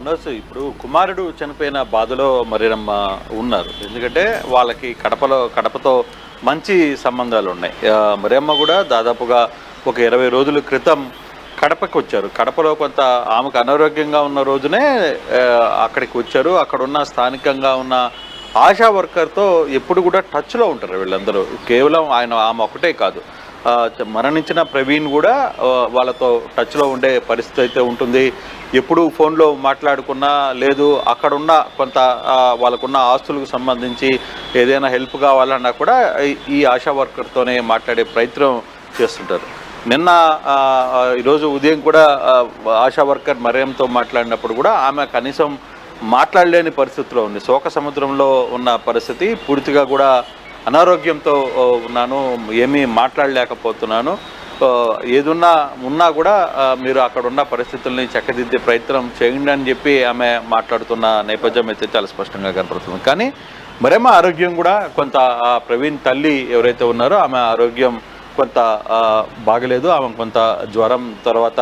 ఉండొచ్చు. ఇప్పుడు కుమారుడు చనిపోయిన బాధలో మరినమ్మ ఉన్నారు. ఎందుకంటే వాళ్ళకి కడపతో మంచి సంబంధాలు ఉన్నాయి. మరియమ్మ కూడా దాదాపుగా ఒక 20 రోజుల క్రితం కడపకి వచ్చారు. కడపలో కొంత ఆమెకు అనారోగ్యంగా ఉన్న రోజునే అక్కడికి వచ్చారు. అక్కడ ఉన్న స్థానికంగా ఉన్న ఆశా వర్కర్తో ఎప్పుడు కూడా టచ్లో ఉంటారు వీళ్ళందరూ. కేవలం ఆమె ఒకటే కాదు, మరణించిన ప్రవీణ్ కూడా వాళ్ళతో టచ్లో ఉండే పరిస్థితి అయితే ఉంటుంది. ఎప్పుడు ఫోన్లో మాట్లాడుకున్నా, లేదు అక్కడున్న కొంత వాళ్ళకున్న ఆస్తులకు సంబంధించి ఏదైనా హెల్ప్ కావాలన్నా కూడా ఈ ఆశా వర్కర్తోనే మాట్లాడే ప్రయత్నం చేస్తుంటారు. ఈరోజు ఉదయం కూడా ఆశా వర్కర్ మరియంతో మాట్లాడినప్పుడు కూడా ఆమె కనీసం మాట్లాడలేని పరిస్థితిలో ఉంది. శోక సముద్రంలో ఉన్న పరిస్థితి. పూర్తిగా కూడా అనారోగ్యంతో ఉన్నాను, ఏమీ మాట్లాడలేకపోతున్నాను, ఉన్నా కూడా మీరు అక్కడ ఉన్న పరిస్థితుల్ని చక్కదిద్దే ప్రయత్నం చేయండి అని చెప్పి ఆమె మాట్లాడుతున్న నేపథ్యం అయితే చాలా స్పష్టంగా కనపడుతుంది. కానీ మరేమో ఆరోగ్యం కూడా కొంత ప్రవీణ్ తల్లి ఎవరైతే ఉన్నారో ఆమె ఆరోగ్యం కొంత బాగలేదు. ఆమె కొంత జ్వరం, తర్వాత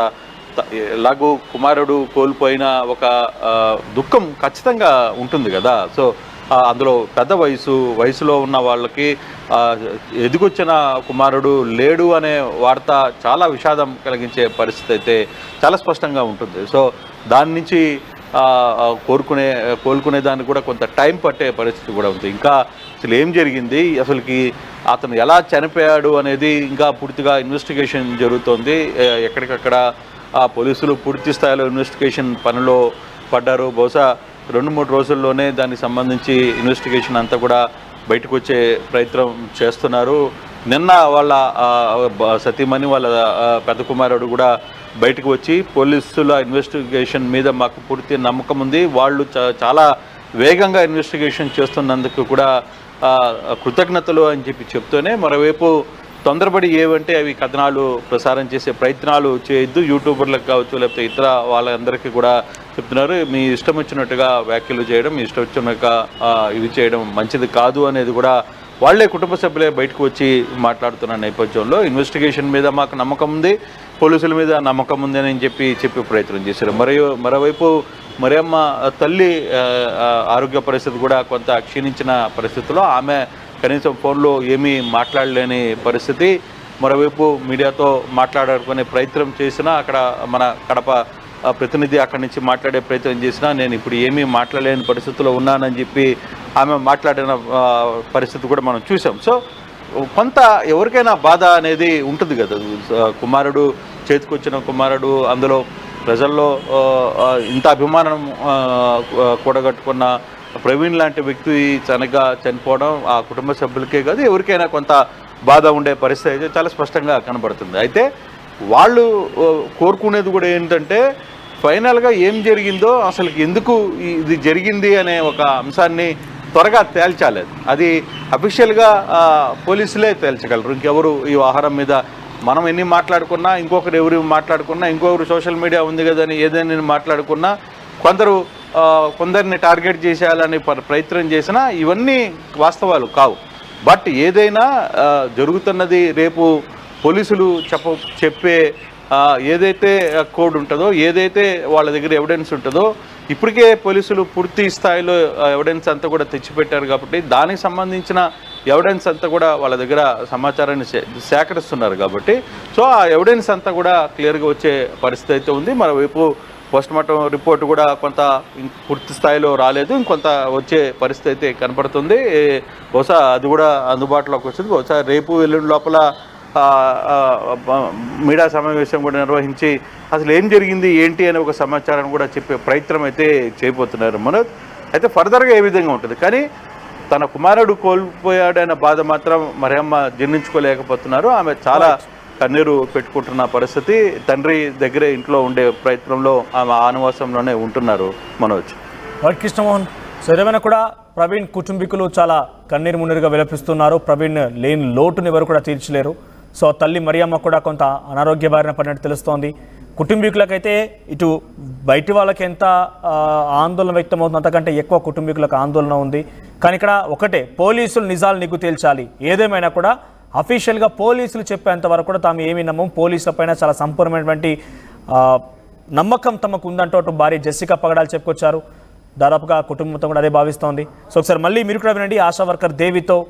ఎలాగూ కుమారుడు కోల్పోయిన ఒక దుఃఖం ఖచ్చితంగా ఉంటుంది కదా. సో అందులో పెద్ద వయసులో ఉన్న వాళ్ళకి ఎదిగొచ్చిన కుమారుడు లేడు అనే వార్త చాలా విషాదం కలిగించే పరిస్థితి అయితే చాలా స్పష్టంగా ఉంటుంది. సో దాని నుంచి కోలుకునే దానికి కూడా కొంత టైం పట్టే పరిస్థితి కూడా ఉంది. ఇంకా అసలు ఏం జరిగింది, అసలుకి అతను ఎలా చనిపోయాడు అనేది ఇంకా పూర్తిగా ఇన్వెస్టిగేషన్ జరుగుతోంది. ఎక్కడికక్కడ పోలీసులు పూర్తి స్థాయిలో ఇన్వెస్టిగేషన్ పనిలో పడ్డారు. బహుశా 2-3 రోజుల్లోనే దానికి సంబంధించి ఇన్వెస్టిగేషన్ అంతా కూడా బయటకు వచ్చే ప్రయత్నం చేస్తున్నారు. నిన్న వాళ్ళ సతీమణి వాళ్ళ పెద్ద కుమారుడు కూడా బయటకు వచ్చి పోలీసుల ఇన్వెస్టిగేషన్ మీద మాకు పూర్తి నమ్మకం ఉంది, వాళ్ళు చాలా వేగంగా ఇన్వెస్టిగేషన్ చేస్తున్నందుకు కూడా కృతజ్ఞతలు అని చెప్తూనే, మరోవైపు తొందరపడి ఏవంటే అవి కథనాలు ప్రసారం చేసే ప్రయత్నాలు చేయొద్దు, యూట్యూబర్లకు కావచ్చు లేకపోతే ఇతర వాళ్ళందరికీ కూడా చెప్తున్నారు. మీ ఇష్టం వచ్చినట్టుగా వ్యాఖ్యలు చేయడం, మీ ఇష్టం వచ్చినట్టుగా ఇవి చేయడం మంచిది కాదు అనేది కూడా వాళ్లే కుటుంబ సభ్యులే బయటకు వచ్చి మాట్లాడుతున్న నేపథ్యంలో ఇన్వెస్టిగేషన్ మీద మాకు నమ్మకం ఉంది, పోలీసుల మీద నమ్మకం ఉంది అని చెప్పే ప్రయత్నం చేశారు. మరోవైపు మరియమ్మ తల్లి ఆరోగ్య పరిస్థితి కూడా కొంత క్షీణించిన పరిస్థితిలో ఆమె కనీసం ఫోన్లో ఏమీ మాట్లాడలేని పరిస్థితి. మరోవైపు మీడియాతో మాట్లాడుకునే ప్రయత్నం చేసినా, అక్కడ మన కడప ప్రతినిధి అక్కడి నుంచి మాట్లాడే ప్రయత్నం చేసినా నేను ఇప్పుడు ఏమీ మాట్లాడలేని పరిస్థితిలో ఉన్నానని చెప్పి ఆమె మాట్లాడిన పరిస్థితి కూడా మనం చూసాం. సో కొంత ఎవరికైనా బాధ అనేది ఉంటుంది కదా. కుమారుడు చేతికొచ్చిన కుమారుడు, అందులో ప్రజల్లో ఇంత అభిమానం కూడగట్టుకున్న ప్రవీణ్ లాంటి వ్యక్తి చనిపోవడం ఆ కుటుంబ సభ్యులకే కాదు ఎవరికైనా కొంత బాధ ఉండే పరిస్థితి అయితే చాలా స్పష్టంగా కనబడుతుంది. అయితే వాళ్ళు కోరుకునేది కూడా ఏంటంటే ఫైనల్గా ఏం జరిగిందో, అసలు ఎందుకు ఇది జరిగింది అనే ఒక అంశాన్ని త్వరగా తేల్చాలి. అది అఫీషియల్గా పోలీసులే తేల్చగలరు. ఇంకెవరు ఈ వ్యవహారం మీద మనం ఎన్ని మాట్లాడుకున్నా, ఎవరు మాట్లాడుకున్నా, ఇంకొకరు సోషల్ మీడియా ఉంది కదని ఏదైనా మాట్లాడుకున్నా, కొందరిని టార్గెట్ చేసేయాలని ప్రయత్నం చేసినా ఇవన్నీ వాస్తవాలు కావు. బట్ ఏదైనా జరుగుతున్నది రేపు పోలీసులు చెప్పే ఏదైతే కోడ్ ఉంటుందో, ఏదైతే వాళ్ళ దగ్గర ఎవిడెన్స్ ఉంటుందో, ఇప్పటికే పోలీసులు పూర్తి స్థాయిలో ఎవిడెన్స్ అంతా కూడా తెచ్చిపెట్టారు కాబట్టి దానికి సంబంధించిన ఎవిడెన్స్ అంతా కూడా వాళ్ళ దగ్గర సమాచారాన్ని సేకరిస్తున్నారు కాబట్టి సో ఆ ఎవిడెన్స్ అంతా కూడా క్లియర్గా వచ్చే పరిస్థితి అయితే ఉంది. మరోవైపు పోస్ట్మార్టం రిపోర్ట్ కూడా కొంత పూర్తి స్థాయిలో రాలేదు, ఇంకొంత వచ్చే పరిస్థితి అయితే కనపడుతుంది. బహుశా అది కూడా అందుబాటులోకి వచ్చింది. బహుశా రేపు ఎల్లుండి లోపల మీడియా సమావేశం కూడా నిర్వహించి అసలు ఏం జరిగింది ఏంటి అనే ఒక సమాచారాన్ని కూడా చెప్పే ప్రయత్నం అయితే చేయబోతున్నారు మనోజ్. అయితే ఫర్దర్గా ఏ విధంగా ఉంటుంది, కానీ తన కుమారుడు కోల్పోయాడనే బాధ మాత్రం మరియమ్మ జీర్ణించుకోలేకపోతున్నారు. ఆమె చాలా కన్నీరు పెట్టుకుంటున్న పరిస్థితి. తండ్రి దగ్గరే ఇంట్లో ఉండే ప్రయత్నంలో ఆమె ఆనివాసంలోనే ఉంటున్నారు మనోజ్. కృష్ణమోహన్, సో ఏమైనా కూడా ప్రవీణ్ కుటుంబీకులు చాలా కన్నీరు మున్నీరుగా విలపిస్తున్నారు. ప్రవీణ్ లేని లోటుని ఎవరు కూడా తీర్చలేరు. సో తల్లి మరియమ్మ కూడా కొంత అనారోగ్య బారిన పడినట్టు తెలుస్తోంది. కుటుంబీకులకైతే ఇటు బయటి వాళ్ళకి ఎంత ఆందోళన వ్యక్తమవుతుంది, అంతకంటే ఎక్కువ కుటుంబీకులకు ఆందోళన ఉంది. కానీ ఇక్కడ ఒకటే, పోలీసులు నిజాలు నిగ్గు తేల్చాలి. ఏదేమైనా కూడా అఫీషియల్గా పోలీసులు చెప్పేంత వరకు కూడా తాము ఏమీ నమ్మం. పోలీసుల పైన చాలా సంపూర్ణమైనటువంటి నమ్మకం తమకు ఉందంటూ అటు భార్య జెసికా పగడాలు చెప్పుకొచ్చారు. దాదాపుగా కుటుంబంతో కూడా అదే భావిస్తోంది. సో ఒకసారి మళ్ళీ మీరు కూడా వినండి ఆశా వర్కర్ దేవితో